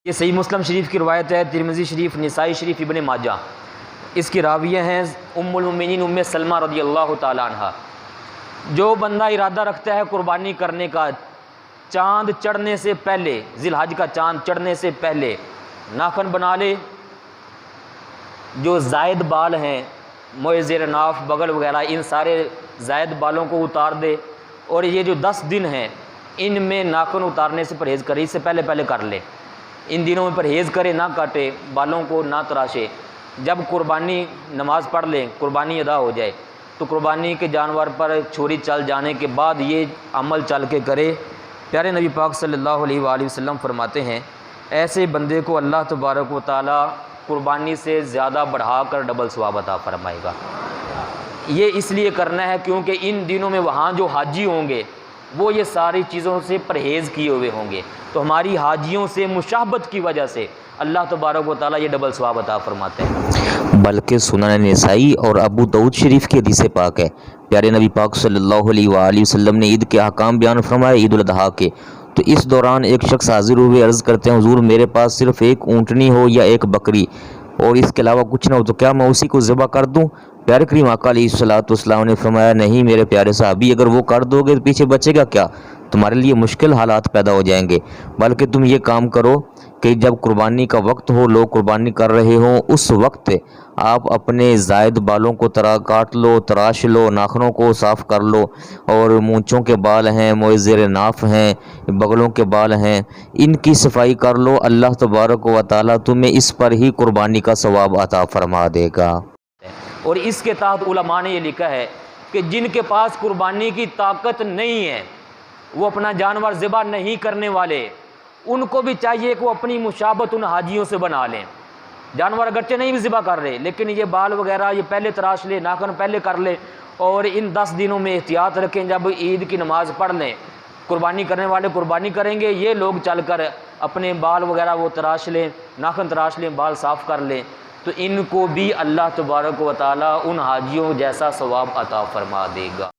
یہ صحیح مسلم شریف کی روایت ہے، ترمذی شریف، نسائی شریف، ابن ماجہ۔ اس کی راویہ ہیں ام المؤمنین ام سلمہ رضی اللہ تعالی عنہ۔ جو بندہ ارادہ رکھتا ہے قربانی کرنے کا، چاند چڑھنے سے پہلے، ذی الحج کا چاند چڑھنے سے پہلے ناخن بنا لے، جو زائد بال ہیں، موئے زیر ناف، بغل وغیرہ، ان سارے زائد بالوں کو اتار دے، اور یہ جو 10 دن ہیں ان میں ناخن اتارنے سے پرہیز کرے، اس سے پہلے کر لے، ان دنوں میں پرہیز کرے، نہ کاٹے، بالوں کو نہ تراشے۔ جب قربانی نماز پڑھ لیں، قربانی ادا ہو جائے تو قربانی کے جانور پر چھری چل جانے کے بعد یہ عمل چل کے کرے۔ پیارے نبی پاک صلی اللہ علیہ وآلہ وسلم فرماتے ہیں ایسے بندے کو اللہ تبارک و تعالی قربانی سے زیادہ بڑھا کر ڈبل ثواب عطا فرمائے گا۔ یہ اس لیے کرنا ہے کیونکہ ان دنوں میں وہاں جو حاجی ہوں گے وہ یہ ساری چیزوں سے پرہیز کیے ہوئے ہوں گے، تو ہماری حاجیوں سے مشابہت کی وجہ سے اللہ تبارک و تعالیٰ یہ ڈبل ثواب عطا فرماتے ہیں۔ بلکہ سنن نسائی اور ابو داؤد شریف کی حدیث پاک ہے، پیارے نبی پاک صلی اللہ علیہ وآلہ وسلم نے عید کے احکام بیان فرمائے، عید الاضحیٰ کے۔ تو اس دوران ایک شخص حاضر ہوئے، عرض کرتے ہیں حضور میرے پاس صرف ایک اونٹنی ہو یا ایک بکری اور اس کے علاوہ کچھ نہ ہو تو کیا میں اسی کو ذبح کر دوں؟ پیارے کریم آقا علیہ الصلوۃ والسلام نے فرمایا نہیں میرے پیارے صحابی، اگر وہ کر دو گے تو پیچھے بچے گا کیا؟ تمہارے لیے مشکل حالات پیدا ہو جائیں گے، بلکہ تم یہ کام کرو کہ جب قربانی کا وقت ہو، لوگ قربانی کر رہے ہوں، اس وقت آپ اپنے زائد بالوں کو کاٹ لو، تراش لو، ناخنوں کو صاف کر لو، اور مونچھوں کے بال ہیں، موئے زیر ناف ہیں، بغلوں کے بال ہیں، ان کی صفائی کر لو۔ اللہ تبارک و تعالیٰ تمہیں اس پر ہی قربانی کا ثواب عطا فرما دے گا۔ اور اس کے تحت علماء نے یہ لکھا ہے کہ جن کے پاس قربانی کی طاقت نہیں ہے، وہ اپنا جانور ذبح نہیں کرنے والے، ان کو بھی چاہیے کہ وہ اپنی مشابہت ان حاجیوں سے بنا لیں۔ جانور اگرچہ نہیں بھی ذبح کر رہے لیکن یہ بال وغیرہ یہ پہلے تراش لے، ناخن پہلے کر لے، اور ان 10 دنوں میں احتیاط رکھیں، جب عید کی نماز پڑھ لیں، قربانی کرنے والے قربانی کریں گے، یہ لوگ چل کر اپنے بال وغیرہ وہ تراش لیں، ناخن تراش لیں، بال صاف کر لیں، تو ان کو بھی اللہ تبارک و تعالیٰ ان حاجیوں جیسا ثواب عطا فرما دے گا۔